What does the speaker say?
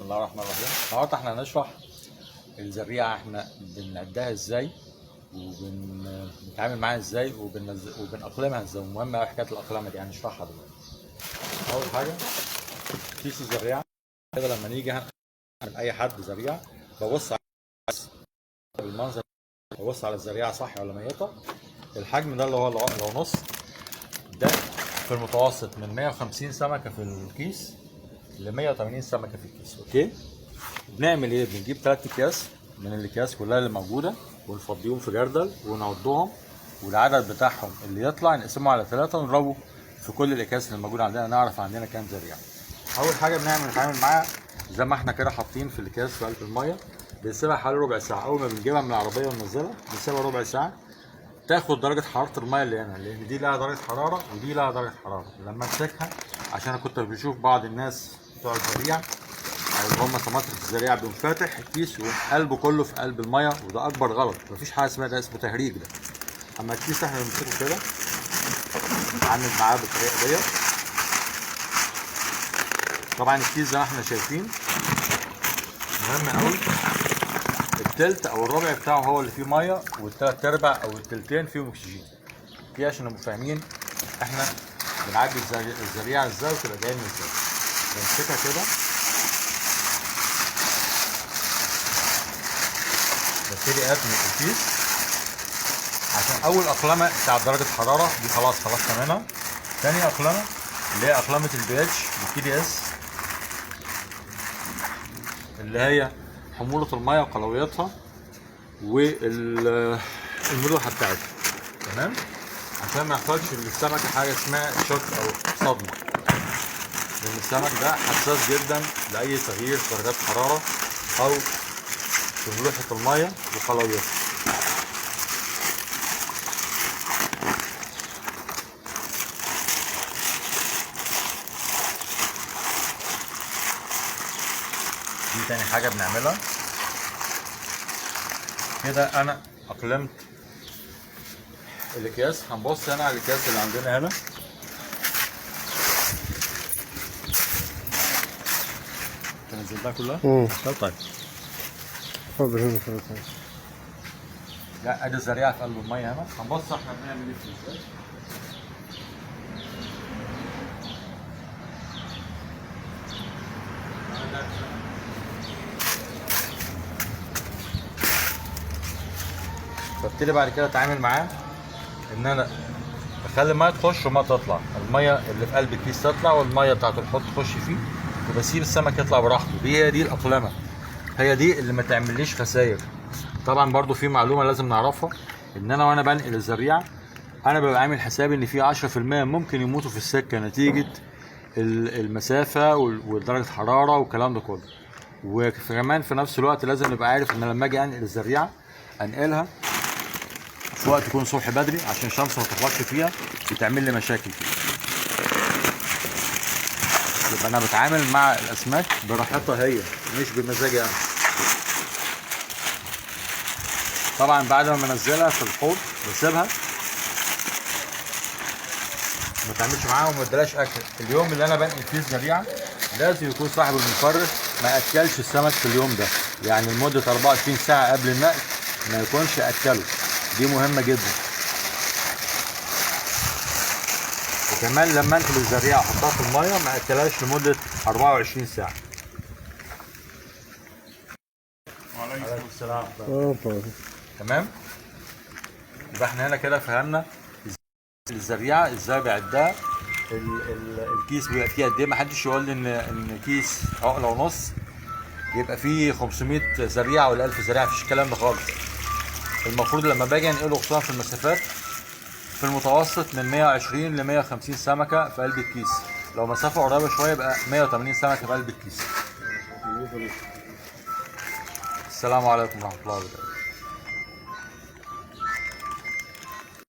الله الرحمن الرحيم. النهارده احنا هنشرح الزريعه، احنا بنعدها ازاي وبنتعامل معاها ازاي وبنأقلمها ازاي، ومهم قوي حكايه الأقلمه دي هنشرحها دلوقتي. اول حاجه كيس الزريعه كده، لما نيجي هنعمل اي حد زريعه ببص على المنظر، ببص على الزريعه صح ولا ميته. الحجم ده اللي هو لو نص، ده في المتوسط من 150 سمكه في الكيس ل 180 سمكه في الكيس. اوكي، بنعمل ايه؟ بنجيب 3 اكياس من الاكياس كلها اللي موجوده ونفضيهم في جردل ونعدهم، والعدد بتاعهم اللي يطلع نقسمه على 3 ونضربه في كل الاكياس اللي موجوده عندنا، نعرف عندنا كام زريعه. اول حاجه نتعامل معاها زي ما احنا كده حاطين في الاكياس في قلب الميه، بنسيبها حوالي ربع ساعه. اول ما بنجيبها من العربيه وننزلها بنسيبها ربع ساعه تاخد درجه حراره الميه اللي هنا، لان دي لها درجه حراره ودي لها درجه حراره. لما امسكها، عشان انا كنت بشوف بعض الناس بتوع الزريعه او اللي هم طماطم الزريعه بيقوم فاتح الكيس وقلبه كله في قلب الميه، وده اكبر غلط. مفيش حاجه اسمها ده، اسمه تهريج ده. اما الكيس احنا بنمسكه كده نتعامل معاه بالطريقه ديت. طبعا الكيس زي ما احنا شايفين مهم قوي، التلت او الربع بتاعه هو اللي فيه ميه، والتلات ارباع او التلتين فيهم اكسجين. دي عشان نبقى فاهمين احنا بنعدي الزريعه ازاي وتبقى جايه من ازاي. بنمسكها كده، ببتدي اتني الكيس عشان اول اقلمه بتاع درجه حراره دي خلاص منها. تاني اقلمه اللي هي اقلمه البي اتش والتي دي اس، اللي هي حموله الميه وقلويتها والملوحه بتاعتها. تمام، عشان ما يحصلش للسمكه حاجه اسمها شوك او صدمه، لان السمك ده حساس جدا لاي تغيير في درجات حراره او في ملوحه الميه وقلويتها. دي تاني حاجه بنعملها كده. انا اقلمت الاكياس. هنبص هنا على الاكياس اللي عندنا هنا. نزلتها كلها؟ طيب اتفضل هنا اتفضل. لا، ادي الزريعه في قلب الميه هنا. هنبص احنا بنعمل ايه في ازاي. ببتدي بعد كده اتعامل معاه ان انا بخلي الميه تخش وما تطلع، الميه اللي في قلب الكيس تطلع والميه بتاعت الحوض تخش فيه، وبسيب السمك يطلع براحته. هي دي الاقلمه، هي دي اللي ما تعمليش خسائر. طبعا برضو في معلومه لازم نعرفها، ان انا وانا بنقل الزريعه انا ببقى عامل حسابي ان في 10% ممكن يموتوا في السكه نتيجه المسافه ودرجه الحراره والكلام ده كله. وكمان في نفس الوقت لازم نبقى عارف ان لما اجي انقل الزريعه انقلها في وقت يكون صبح بدري عشان الشمس ما تخبطش فيها وتعمل لي مشاكل فيها. يبقى انا بتعامل مع الاسماك براحتها هي، مش بمزاجي انا. طبعا بعد ما انزلها في الحوض بسيبها، ما تعملش معاها وما اديلهاش اكل. اليوم اللي انا بنقل فيه الزريعه لازم يكون صاحب المفرخ ما اكلش السمك في اليوم ده، يعني لمده 24 ساعه قبل النقل ما يكونش اكله. دي مهمه جدا. وكمان لما انقل الزريعه احطها في الميه ما اكلهاش لمده 24 ساعه. وعليكم السلام. تمام، يبقى احنا هنا كده فهمنا الزريعه ازاي بعدها. الكيس بيبقى فيه قد ايه. محدش يقول لي ان كيس عقله ونص يبقى فيه 500 زريعه ولا 1000 زريعه، مفيش الكلام ده خالص. المفروض لما باجي انقله خصوصا في المسافات في المتوسط من 120 ل 150 سمكه في قلب الكيس. لو مسافه قريبه شويه يبقى 180 سمكه في قلب الكيس. السلام عليكم ورحمه الله وبركاته.